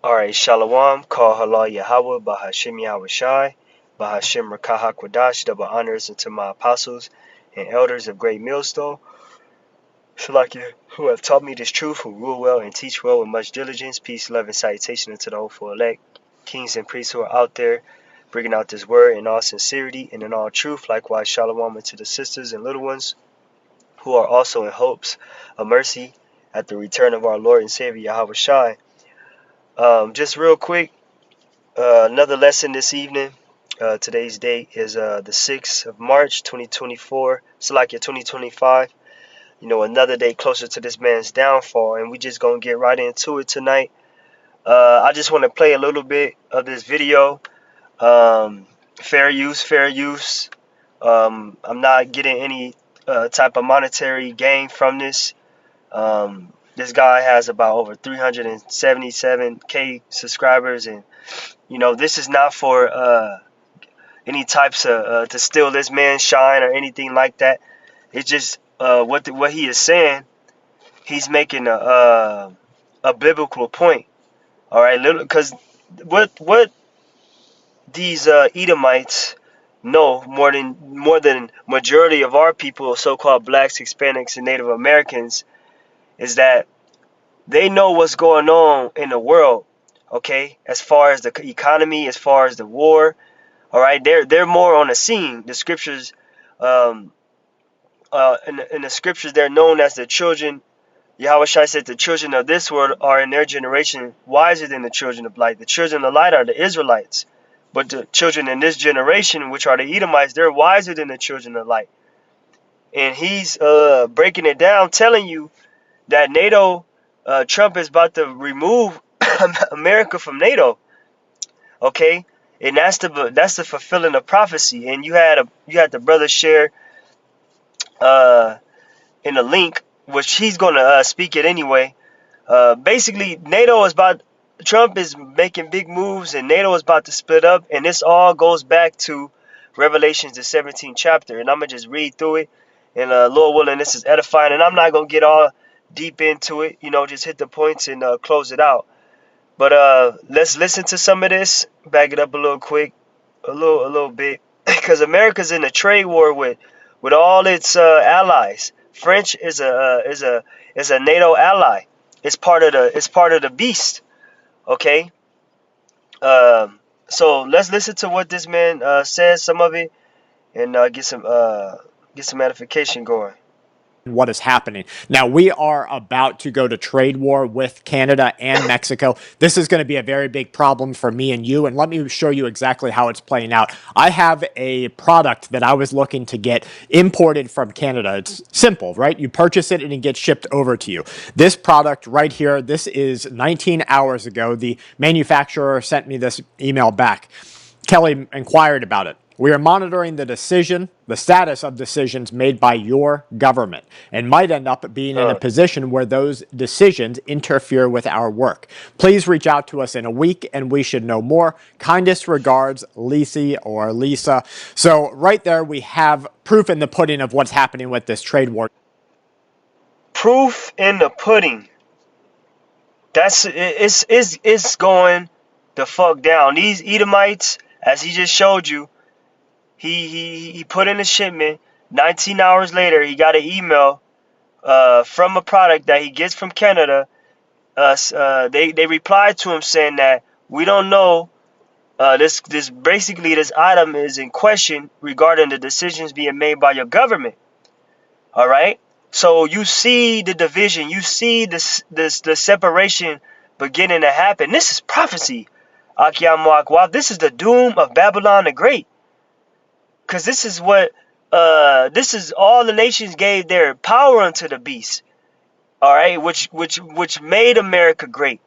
Alright, Shalom, Call Halal Yahweh, Bahashim Yahweh Shai, Bahashim Rakah Kwadash, double honors unto my apostles and elders of Great Millstone, Shalakia, who have taught me this truth, who rule well and teach well with much diligence, peace, love, and salutation unto the hopeful elect, kings and priests who are out there, bringing out this word in all sincerity and in all truth. Likewise, Shalom unto the sisters and little ones who are also in hopes of mercy at the return of our Lord and Savior Yahweh Shai. Just real quick, another lesson this evening. Today's date is the 6th of March, 2024. Salakia 2025. You know, another day closer to this man's downfall, and we just gonna get right into it tonight. I just want to play a little bit of this video. Fair use, fair use. I'm not getting any type of monetary gain from this. This guy has about over 377k subscribers, and you know, this is not for any types of to steal this man's shine or anything like that. It's just what he is saying. He's making a biblical point. All right, because what these Edomites know more than majority of our people, so-called blacks, Hispanics, and Native Americans, is that they know what's going on in the world. Okay, as far as the economy, as far as the war. All right, they're more on the scene. The scriptures, um, in the scriptures, they're known as the children. Yahweh Shai said the children of this world are in their generation wiser than the children of light. The children of light are the Israelites, but the children in this generation, which are the Edomites, they're wiser than the children of light. And he's breaking it down, telling you that NATO, Trump is about to remove America from NATO. Okay, and that's the fulfilling of prophecy. And you had the brother share uh in a link, which he's gonna speak it anyway. Basically, NATO is about Trump is making big moves, and NATO is about to split up, and this all goes back to Revelations the 17th chapter. And I'm gonna just read through it, and Lord willing, this is edifying, and I'm not gonna get all deep into it. You know, just hit the points and close it out. But let's listen to some of this. Back it up a little quick, a little bit, because America's in a trade war with all its allies. French is a NATO ally. It's part of the beast. Okay. So let's listen to what this man says, some of it, and get some edification going. What is happening. Now, we are about to go to trade war with Canada and Mexico. This is going to be a very big problem for me and you, and let me show you exactly how it's playing out. I have a product that I was looking to get imported from Canada. It's simple, right? You purchase it and it gets shipped over to you. This product right here, this is 19 hours ago. The manufacturer sent me this email back. Kelly inquired about it. We are monitoring the status of decisions made by your government, and might end up being in a position where those decisions interfere with our work. Please reach out to us in a week and we should know more. Kindest regards, Lisi or Lisa. So right there we have proof in the pudding of what's happening with this trade war. Proof in the pudding. It's going the fuck down. These Edomites, as he just showed you, he put in a shipment. 19 hours later, he got an email from a product that he gets from Canada. They replied to him saying that we don't know. This basically this item is in question regarding the decisions being made by your government. All right. So you see the division. You see the separation beginning to happen. This is prophecy. Akiyam Muakwab. This is the doom of Babylon the Great. Because this is all the nations gave their power unto the beast. All right, which made America great.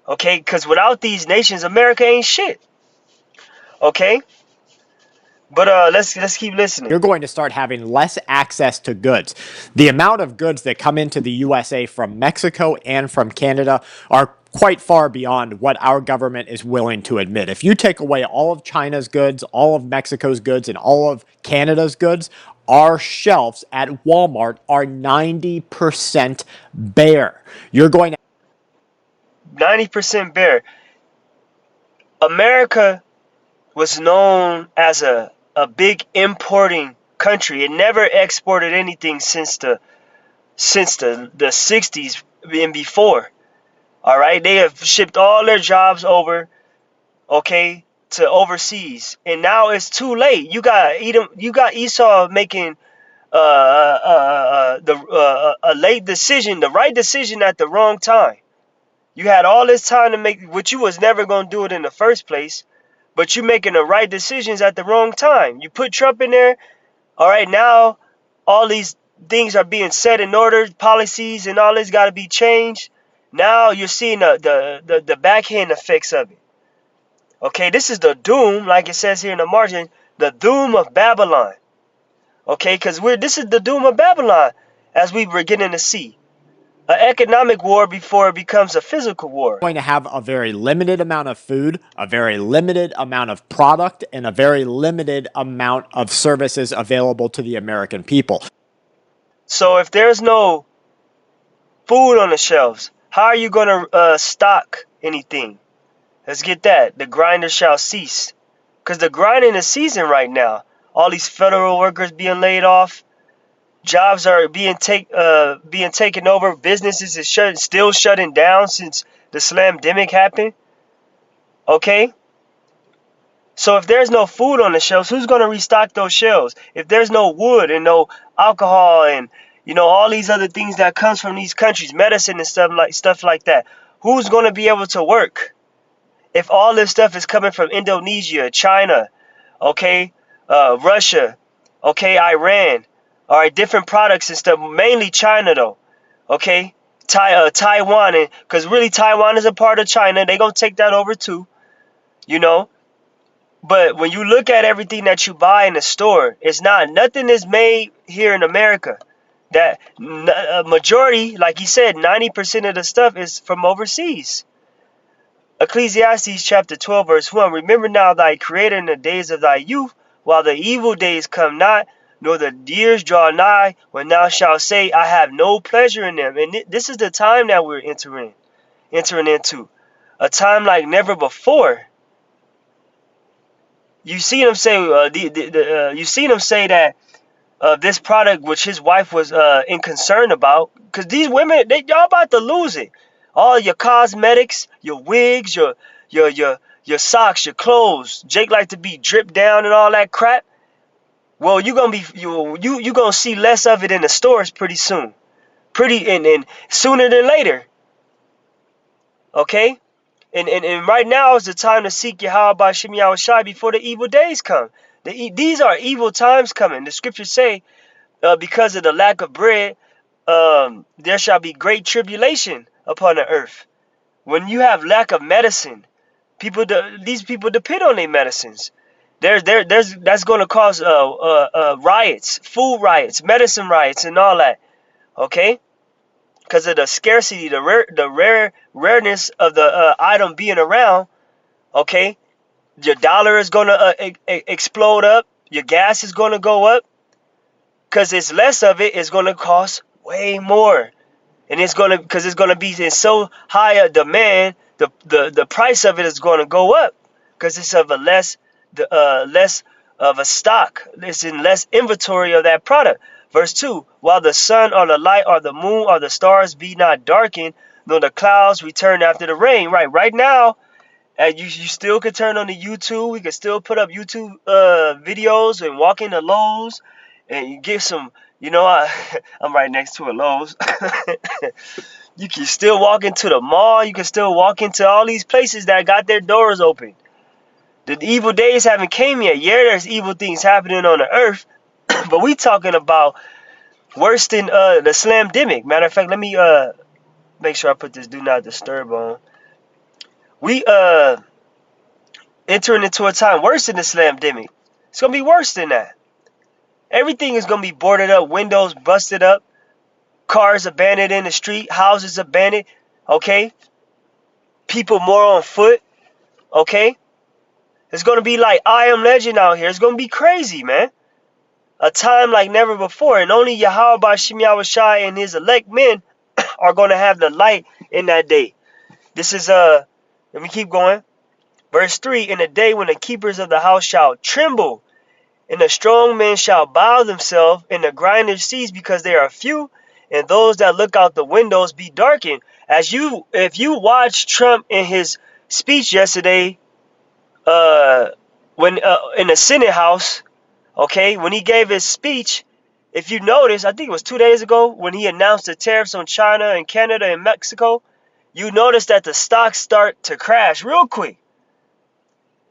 Okay, because without these nations, America ain't shit. Okay, but let's keep listening. You're going to start having less access to goods. The amount of goods that come into the USA from Mexico and from Canada are quite far beyond what our government is willing to admit. If you take away all of China's goods, all of Mexico's goods, and all of Canada's goods, our shelves at Walmart are 90% bare. You're going to 90% bare. America was known as a big importing country. It never exported anything since the 60s and before. All right, they have shipped all their jobs over, okay, to overseas, and now it's too late. You got Edom, you got Esau making a late decision, the right decision at the wrong time. You had all this time to make what you was never gonna do it in the first place, but you making the right decisions at the wrong time. You put Trump in there. All right, now all these things are being set in order, policies and all this got to be changed. Now you're seeing the backhand effects of it. Okay, this is the doom, like it says here in the margin, the doom of Babylon. Okay, because this is the doom of Babylon, as we were getting to see. An economic war before it becomes a physical war. Going to have a very limited amount of food, a very limited amount of product, and a very limited amount of services available to the American people. So if there's no food on the shelves, how are you going to stock anything? Let's get that. The grinder shall cease. Because the grinding is season right now. All these federal workers being laid off. Jobs are being taken over. Businesses is still shutting down since the slamdemic happened. Okay? So if there's no food on the shelves, who's going to restock those shelves? If there's no wood and no alcohol and, you know, all these other things that comes from these countries, medicine and stuff like that, who's going to be able to work? If all this stuff is coming from Indonesia, China, okay, Russia, okay, Iran, all right, different products and stuff, mainly China though, okay, Taiwan, and because really Taiwan is a part of China, they're going to take that over too, you know. But when you look at everything that you buy in the store, nothing is made here in America. That majority, like he said, 90% of the stuff is from overseas. Ecclesiastes chapter 12 verse 1. Remember now thy creator in the days of thy youth, while the evil days come not, nor the years draw nigh, when thou shalt say, I have no pleasure in them. And this is the time that we're entering into. A time like never before. You see them say, you see them say that this product, which his wife was in concern about, because these women, y'all about to lose it. All your cosmetics, your wigs, your socks, your clothes. Jake like to be dripped down and all that crap. Well, you gonna see less of it in the stores pretty soon, and sooner than later. Okay. And right now is the time to seek Yahweh Ba'Shem Yahushai before the evil days come. These are evil times coming. The scriptures say, because of the lack of bread, there shall be great tribulation upon the earth. When you have lack of medicine, these people depend on their medicines. That's going to cause riots, food riots, medicine riots, and all that. Okay. Because of the scarcity, the rareness of the item being around, okay, your dollar is going to explode up. Your gas is going to go up. Because it's less of it, it's going to cost way more. And because it's going to be in so high a demand, the price of it is going to go up. Because it's of less of a stock. It's in less inventory of that product. Verse 2, while the sun or the light or the moon or the stars be not darkened, nor the clouds return after the rain. Right now, you still can turn on the YouTube. We can still put up YouTube videos and walk into Lowe's and you get some, you know, I'm right next to a Lowe's. You can still walk into the mall. You can still walk into all these places that got their doors open. The evil days haven't came yet. Yeah, there's evil things happening on the earth. But we talking about worse than the slamdemic. Matter of fact, let me make sure I put this do not disturb on. We entering into a time worse than the slamdemic. It's gonna be worse than that. Everything is gonna be boarded up, windows busted up, cars abandoned in the street, houses abandoned. Okay, people more on foot. Okay, it's gonna be like I Am Legend out here. It's gonna be crazy, man. A time like never before, and only Yahweh Ba'Shem Yahushai and his elect men are going to have the light in that day. This is let me keep going. Verse 3, in the day when the keepers of the house shall tremble, and the strong men shall bow themselves, and the grinders cease because they are few, and those that look out the windows be darkened. If you watch Trump in his speech yesterday, when in the Senate House, okay, when he gave his speech, if you notice, I think it was 2 days ago when he announced the tariffs on China and Canada and Mexico, you notice that the stocks start to crash real quick.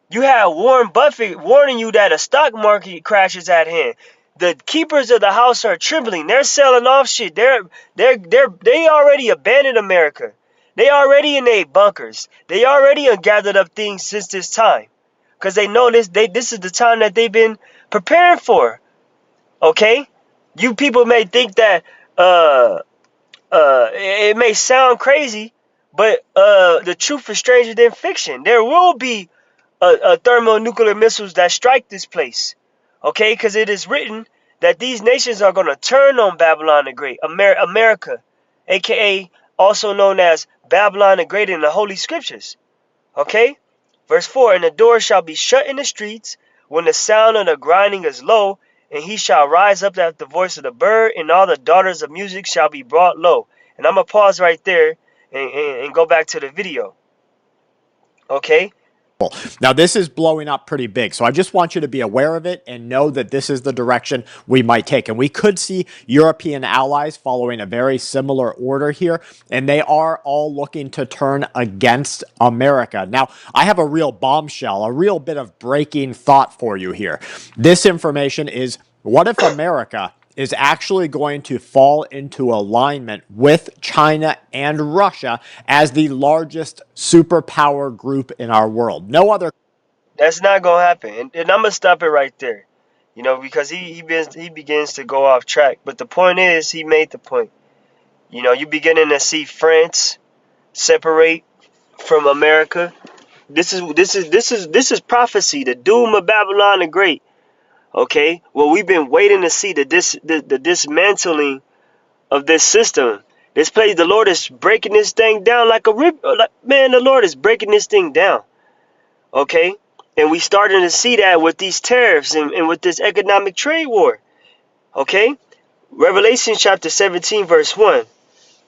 You have Warren Buffett warning you that a stock market crash is at hand. The keepers of the house are trembling. They're selling off shit. They already abandoned America. They already in their bunkers. They already gathered up things since this time, because they know this is the time that they've been preparing for. Okay, you people may think that it may sound crazy, but the truth is stranger than fiction. There will be thermonuclear missiles that strike this place, okay? Because it is written that these nations are going to turn on Babylon the Great, America, aka also known as Babylon the Great in the Holy Scriptures, okay? Verse 4, and the door shall be shut in the streets when the sound of the grinding is low, and he shall rise up at the voice of the bird, and all the daughters of music shall be brought low. And I'm going to pause right there and go back to the video, okay? Now, this is blowing up pretty big, so I just want you to be aware of it and know that this is the direction we might take. And we could see European allies following a very similar order here, and they are all looking to turn against America. Now, I have a real bombshell, a real bit of breaking thought for you here. This information is, what if America is actually going to fall into alignment with China and Russia as the largest superpower group in our world? No other. That's not gonna happen, and I'm gonna stop it right there, because he begins to go off track. But the point is, he made the point. You beginning to see France separate from America. This is prophecy, the doom of Babylon the Great. Okay, well, we've been waiting to see the dismantling of this system. This place, the Lord is breaking this thing down like a rip. Man, the Lord is breaking this thing down. Okay. And we starting to see that with these tariffs and with this economic trade war. Okay? Revelation chapter 17 verse 1.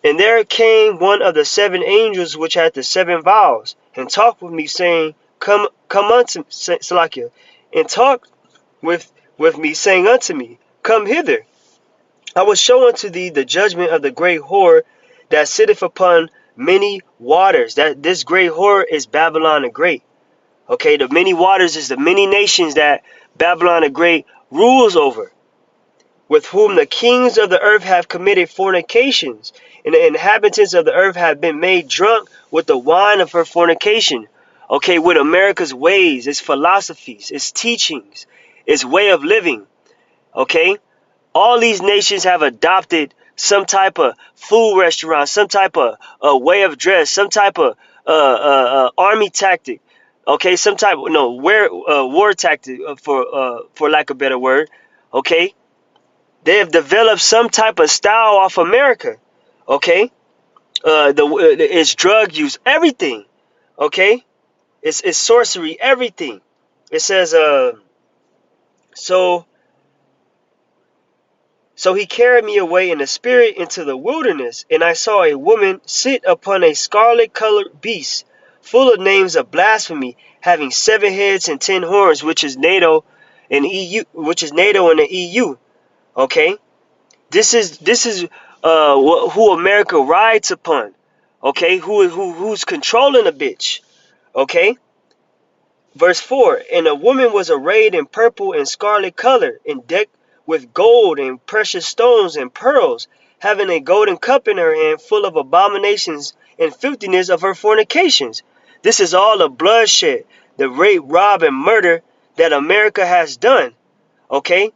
And there came one of the 7 angels which had the 7 vials, and talked with me, saying, Come unto Salakia, and talk with me, saying unto me, Come hither. I will show unto thee the judgment of the great whore that sitteth upon many waters. That this great whore is Babylon the Great. Okay, the many waters is the many nations that Babylon the Great rules over, with whom the kings of the earth have committed fornications, and the inhabitants of the earth have been made drunk with the wine of her fornication. Okay, with America's ways, its philosophies, its teachings, its way of living. Okay, all these nations have adopted some type of food restaurant, some type of way of dress, some type of army tactic. Okay, some type of war tactic, for lack of a better word. Okay, they have developed some type of style off America. Okay, it's drug use, everything. Okay, it's sorcery, everything. It says so he carried me away in the spirit into the wilderness, and I saw a woman sit upon a scarlet-colored beast, full of names of blasphemy, having 7 heads and 10 horns, which is NATO and EU, which is NATO and the EU. Okay, this is who America rides upon. Okay, who's controlling a bitch. Okay, verse 4. And a woman was arrayed in purple and scarlet color, and decked with gold and precious stones and pearls, having a golden cup in her hand, full of abominations and filthiness of her fornications. This is all the bloodshed, the rape, rob, and murder that America has done. Okay,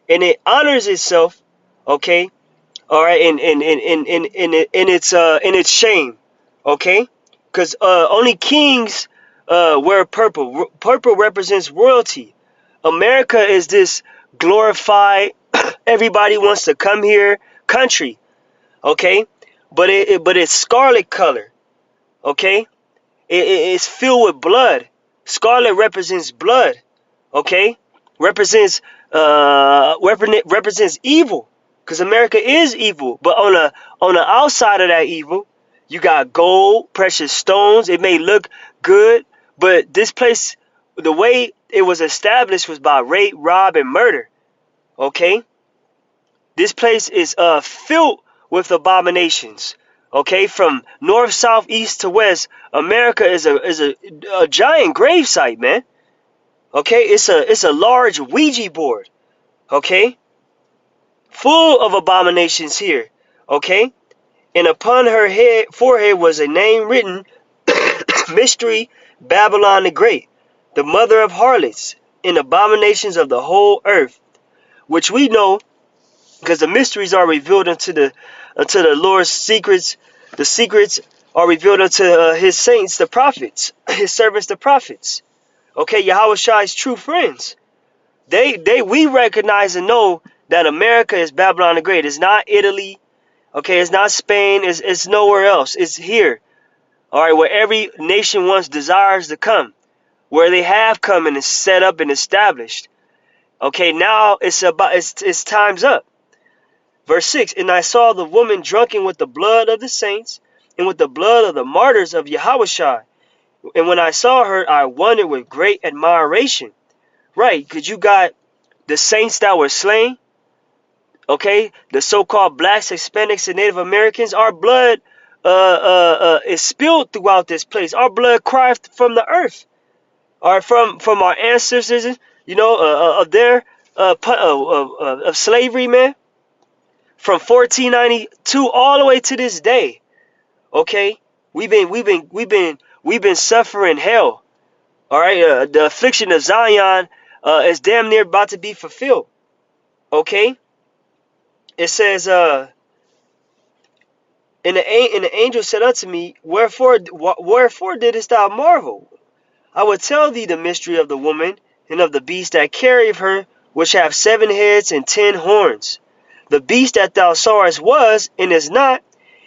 and it honors itself. Okay, all right, in its shame. Okay, because only kings wear purple. Purple represents royalty. America is this glorified, everybody wants to come here country. Okay, but it's scarlet color. Okay, it's filled with blood. Scarlet represents blood. Okay, represents represents evil, because America is evil. But on the outside of that evil, you got gold, precious stones. It may look good, but this place, the way it was established was by rape, rob, and murder. Okay, this place is filled with abominations. Okay, from north, south, east to west, America is a giant grave site, man. Okay, it's a large Ouija board. Okay, full of abominations here. Okay, and upon her head forehead was a name written, Mystery Babylon the Great, the mother of harlots and abominations of the whole earth, which we know because the mysteries are revealed unto the Lord's secrets. The secrets are revealed unto his saints, the prophets, his servants, the prophets. Okay, Yahweh Shai's true friends. We recognize and know that America is Babylon the Great. It's not Italy. Okay, it's not Spain. It's nowhere else. It's here. All right, where every nation once desires to come, where they have come and is set up and established. Okay, now it's time's up. Verse 6, and I saw the woman drunken with the blood of the saints and with the blood of the martyrs of Yahushua. And when I saw her, I wondered with great admiration. Right, because you got the saints that were slain. Okay, the so-called blacks, Hispanics, and Native Americans. Our blood is spilled throughout this place. Our blood cries from the earth. Or from our ancestors, you know, of their of slavery, man. From 1492 all the way to this day. Okay, we've been suffering hell. All right, the affliction of Zion is damn near about to be fulfilled. Okay, it says, and the angel said unto me, wherefore didst thou marvel? I will tell thee the mystery of the woman and of the beast that carried her, which have 7 heads and 10 horns. The beast that thou sawest was, and is not,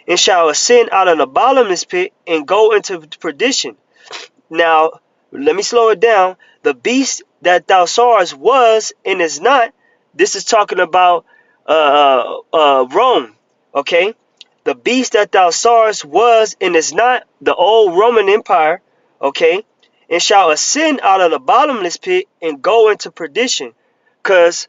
and shall ascend out of the bottomless pit and go into perdition. Now, let me slow it down. The beast that thou sawest was, and is not. This is talking about Rome. Okay, the beast that thou sawest was, and is not, the old Roman Empire. Okay, and shall ascend out of the bottomless pit and go into perdition, because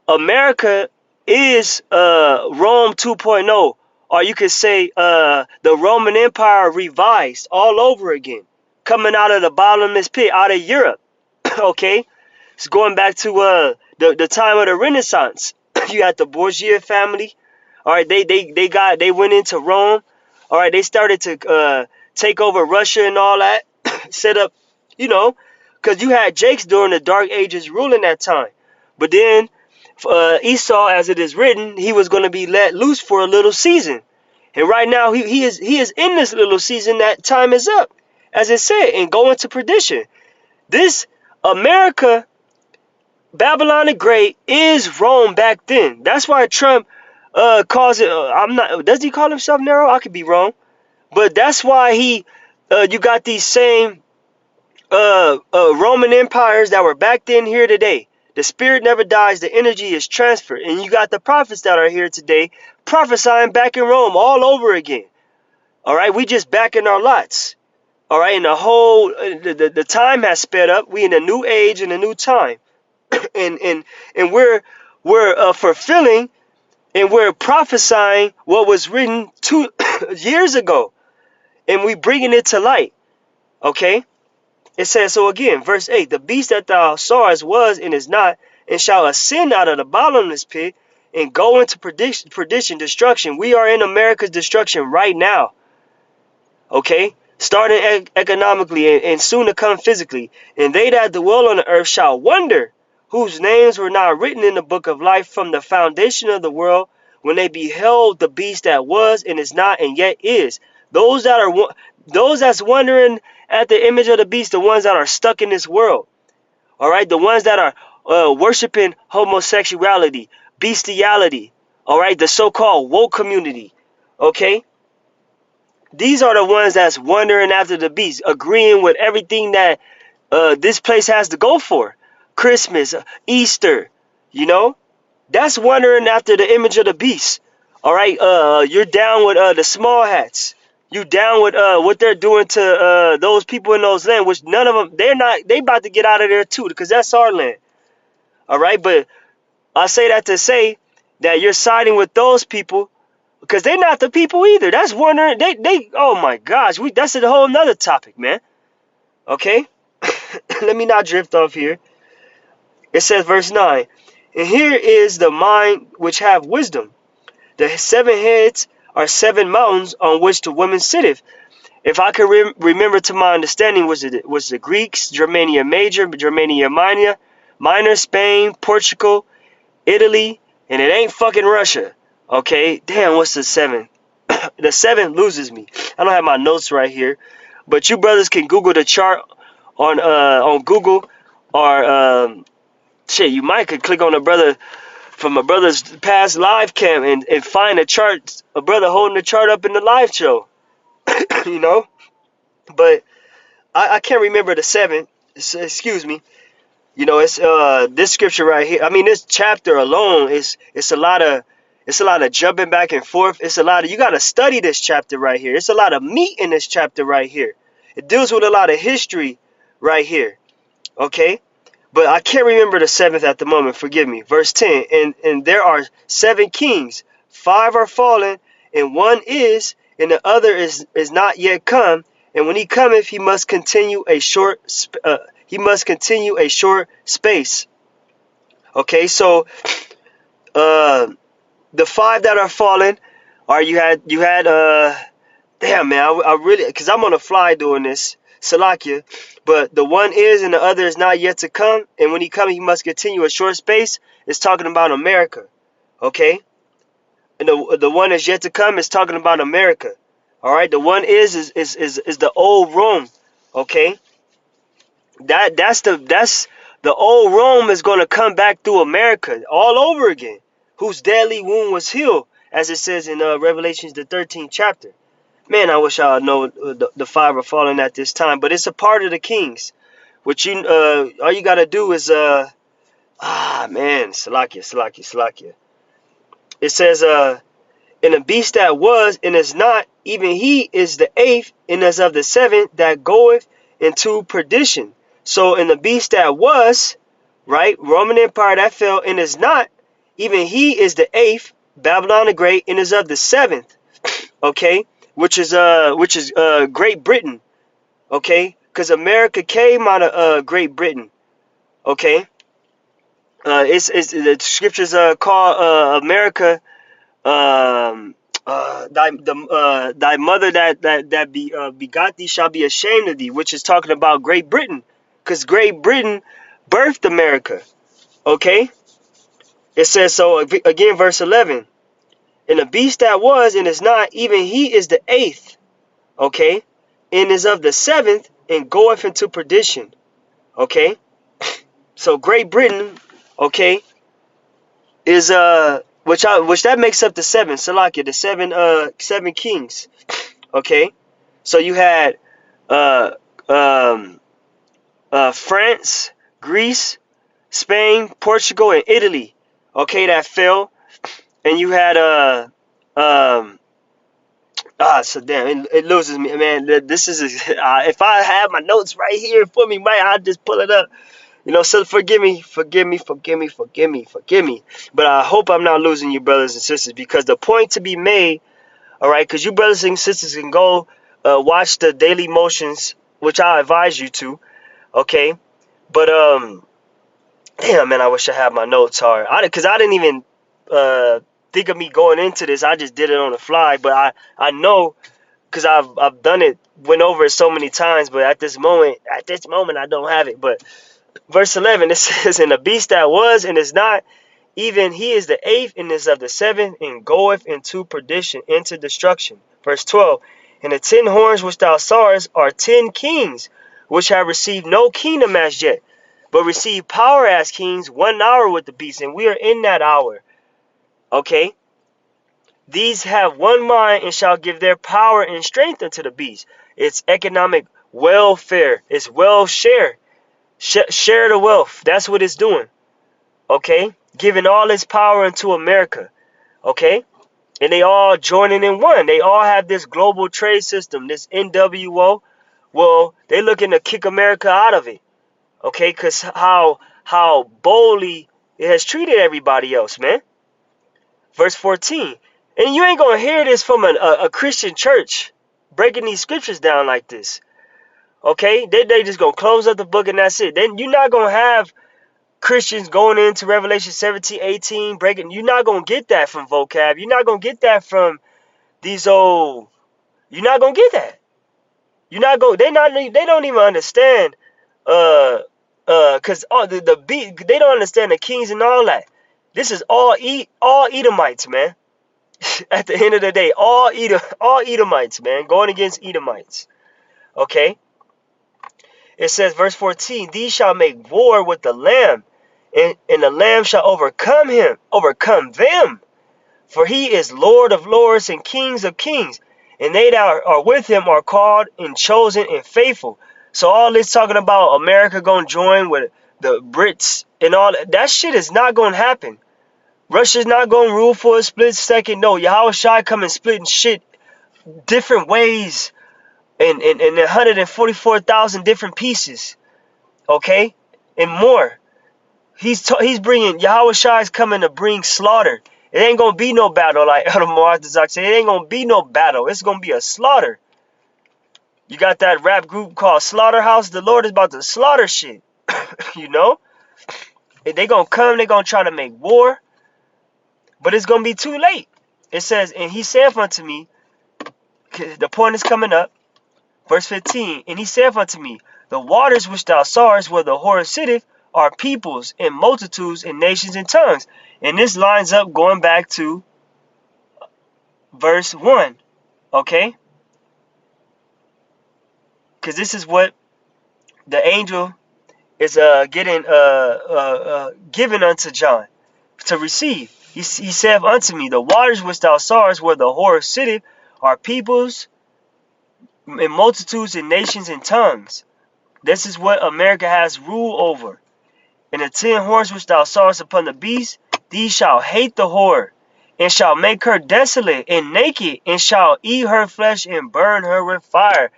America is Rome 2.0, or you could say the Roman Empire revised all over again, coming out of the bottomless pit, out of Europe. Okay, it's going back to the time of the Renaissance. You got the Borgia family. All right, they went into Rome. All right, they started to take over Russia and all that, set up, you know, because you had Jakes during the Dark Ages ruling that time, but then Esau, as it is written, he was going to be let loose for a little season, and right now he is in this little season. That time is up, as it said, and going to perdition. This America, Babylon the Great, is Rome back then. That's why Trump calls it. I'm not. Does he call himself Nero? I could be wrong, but that's why you got these same Roman empires that were back then here today. The spirit never dies, the energy is transferred. And you got the prophets that are here today prophesying back in Rome all over again. All right, we just back in our lots. All right, and the whole the time has sped up. We in a new age and a new time. and we're fulfilling and we're prophesying what was written 2 years ago. And we bringing it to light. Okay? It says, so again, verse 8, the beast that thou sawest was and is not, and shall ascend out of the bottomless pit and go into perdition, destruction. We are in America's destruction right now. Okay? Starting economically and soon to come physically. And they that dwell on the earth shall wonder, whose names were not written in the book of life from the foundation of the world, when they beheld the beast that was and is not and yet is. Those that's wondering at the image of the beast, the ones that are stuck in this world. All right, the ones that are worshiping homosexuality, bestiality. All right, the so-called woke community. Okay, These are the ones that's wandering after the beast, agreeing with everything that this place has to go for. Christmas, Easter, you know, that's wandering after the image of the beast. All right, you're down with the small hats. You down with what they're doing to those people in those land, which none of them, they're not, they about to get out of there too, because that's our land. All right, but I say that to say that you're siding with those people because they're not the people either. That's wondering, oh my gosh, that's a whole nother topic, man. Okay, let me not drift off here. It says, verse 9, and here is the mind which have wisdom. The 7 heads are 7 mountains on which the woman sitteth. If I can remember to my understanding, was the Greeks, Germania Major, Germania Minor, Spain, Portugal, Italy, and it ain't fucking Russia. Okay, damn, what's the 7? The 7 loses me. I don't have my notes right here, but you brothers can Google the chart on Google, or shit, you might could click on a brother from a brother's past live cam and find a chart, a brother holding the chart up in the live show. You know, but I can't remember the 7. Excuse me. You know, it's this scripture right here. I mean, this chapter alone it's a lot of jumping back and forth. It's a lot of, you got to study this chapter right here. It's a lot of meat in this chapter right here. It deals with a lot of history right here. Okay, but I can't remember the 7th at the moment. Forgive me. Verse 10. And there are 7 kings. 5 are fallen, and one is, and the other is not yet come. And when he cometh, he must continue a short space. Okay, so the 5 that are fallen are, you had damn man, I really, because I'm on the fly doing this, Salakia, but the one is and the other is not yet to come, and when he comes he must continue a short space. It's talking about America. Okay, and the one is yet to come is talking about America. All right, the one is the old Rome. Okay, that's the old Rome is going to come back through America all over again, whose deadly wound was healed, as it says in Revelations the 13th chapter. Man, I wish I know the 5 are falling at this time, but it's a part of the kings. Which you all you gotta do is Salakia. It says and the beast that was and is not, even he is the 8th, and is of the 7th that goeth into perdition. So in the beast that was, right, Roman Empire that fell and is not, even he is the 8th, Babylon the Great, and is of the 7th. Okay, which is Great Britain. Okay, because America came out of Great Britain. Okay, it's the scriptures call America thy mother that begot thee shall be ashamed of thee, which is talking about Great Britain, because Great Britain birthed America. Okay, it says so again, verse 11. And the beast that was and is not, even he is the 8th. Okay, and is of the 7th, and goeth into perdition. Okay, so Great Britain, okay, is which that makes up the 7, Salakia, the 7 kings. Okay, so you had France, Greece, Spain, Portugal, and Italy. Okay, that fell, and you had so damn, it loses me, man. This is if I have my notes right here for me, right, I'll just pull it up. You know, so forgive me. But I hope I'm not losing you, brothers and sisters, because the point to be made, all right, because you brothers and sisters can go watch the Daily Motions, which I advise you to, okay. But damn, man, I wish I had my notes hard, because I didn't even think of me going into this. I just did it on the fly, but I know, because I've done it, went over it so many times, but at this moment I don't have it. But verse 11, it says, and the beast that was and is not, even he is the 8th, and is of the 7th, and goeth into perdition, into destruction. Verse 12, and the 10 horns which thou sawest are 10 kings, which have received no kingdom as yet, but receive power as kings 1 hour with the beast. And we are in that hour. Okay, These have one mind and shall give their power and strength unto the beast. It's economic welfare. It's wealth share. Share the wealth. That's what it's doing. Okay? Giving all its power into America. Okay? And they all joining in one. They all have this global trade system, this NWO. Well, they looking to kick America out of it. Okay? Because how boldly it has treated everybody else, man. Verse 14. And you ain't going to hear this from a Christian church breaking these scriptures down like this. Okay? They just going to close up the book and that's it. Then you're not going to have Christians going into Revelation 17, 18, breaking. You're not going to get that from vocab. You're not going to get that from these old. You're not going to get that. You're not going. They don't even understand. Cause all they don't understand the kings and all that. This is all Edomites, man. At the end of the day, all Edomites, man, going against Edomites. Okay. It says, verse 14, these shall make war with the Lamb, and the Lamb shall overcome them. For he is Lord of lords and Kings of kings, and they that are with him are called and chosen and faithful. So all this talking about America going to join with the Brits and all that shit is not going to happen. Russia's not going to rule for a split second. No, Yahweh Shai coming splitting shit different ways in 144,000 different pieces. Okay? And more. He's bringing, Yahweh Shai is coming to bring slaughter. It ain't going to be no battle like Elder Mu'adazak said. It ain't going to be no battle. It's going to be a slaughter. You got that rap group called Slaughterhouse. The Lord is about to slaughter shit. You know? If they going to come, they going to try to make war. But it's going to be too late. It says, and he saith unto me, the point is coming up. Verse 15, and he saith unto me, the waters which thou sawest where the whore sitteth are peoples and multitudes and nations and tongues. And this lines up going back to verse 1. Okay? Because this is what the angel is given unto John to receive. He saith unto me, the waters which thou sawest where the whore sitteth are peoples and multitudes and nations and tongues. This is what America has rule over. And the 10 horns which thou sawest upon the beast, these shall hate the whore, and shall make her desolate and naked, and shall eat her flesh and burn her with fire.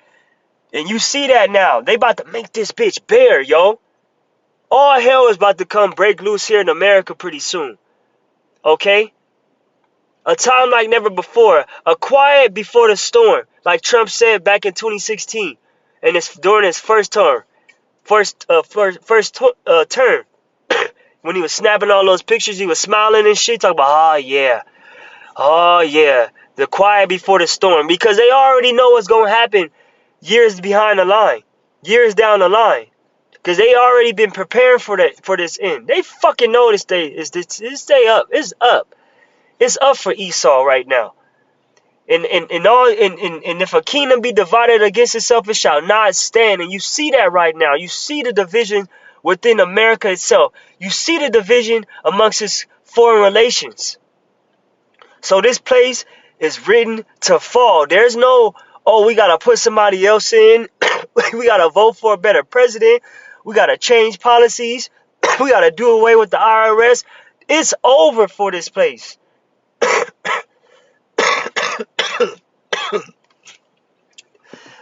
And you see that now. They about to make this bitch bare, yo. All hell is about to come break loose here in America pretty soon. Okay? A time like never before. A quiet before the storm. Like Trump said back in 2016. And it's during his first term. Term. When he was snapping all those pictures, he was smiling and shit. Talking about, oh yeah. The quiet before the storm. Because they already know what's going to happen years behind the line. Years down the line. Because they already been preparing for this end. They fucking know this day up. It's up. It's up for Esau right now. And if a kingdom be divided against itself, it shall not stand. And you see that right now. You see the division within America itself. You see the division amongst its foreign relations. So this place is written to fall. There's no, oh, we got to put somebody else in. We got to vote for a better president. We got to change policies. We got to do away with the IRS. It's over for this place.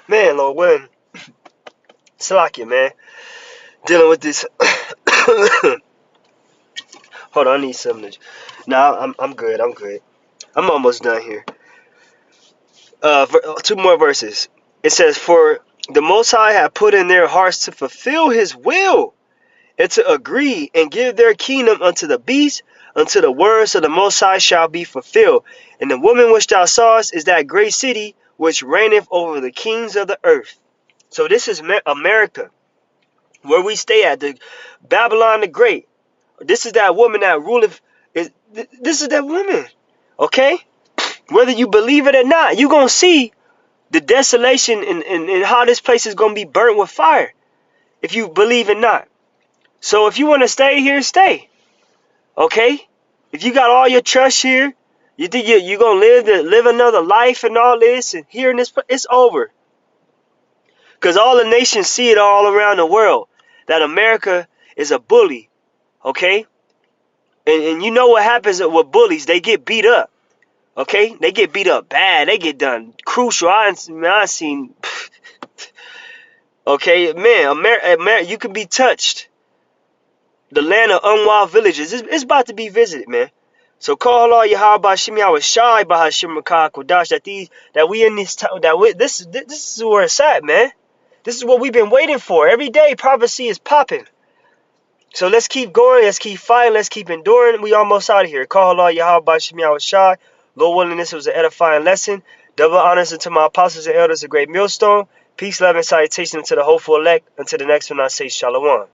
Man, Lord William, Salakia, man, dealing with this. Hold on, I need something. Nah, I'm good. I'm almost done here. 2 more verses. It says, for the Most High have put in their hearts to fulfill his will, and to agree and give their kingdom unto the beast, until the words of the Most High shall be fulfilled. And the woman which thou sawest is that great city which reigneth over the kings of the earth. So this is America, where we stay at, the Babylon the Great. This is that woman that ruleth. This is that woman. Okay? Whether you believe it or not, you're going to see the desolation and how this place is going to be burnt with fire. If you believe it not. So if you want to stay here, stay. Okay? If you got all your trust here, You think you gonna live another life and all this and hearing this? It's over. Cause all the nations see it all around the world that America is a bully. Okay, and you know what happens with bullies? They get beat up. Okay, they get beat up bad. They get done crucial. I seen. Okay, man, America, you can be touched. The land of unwild villages, it's about to be visited, man. So call all Yahweh Shimi, I was shy by Hashim Kodash that we in this time this is where it's at, man. This is what we've been waiting for. Every day prophecy is popping. So let's keep going, let's keep fighting, let's keep enduring. We almost out of here. Call all Yahweh Shimi, I was shy. Lord willing, this was an edifying lesson. Double honors unto my apostles and elders, a great millstone. Peace, love, and salutation to the hopeful elect. Until the next one, I say shalom.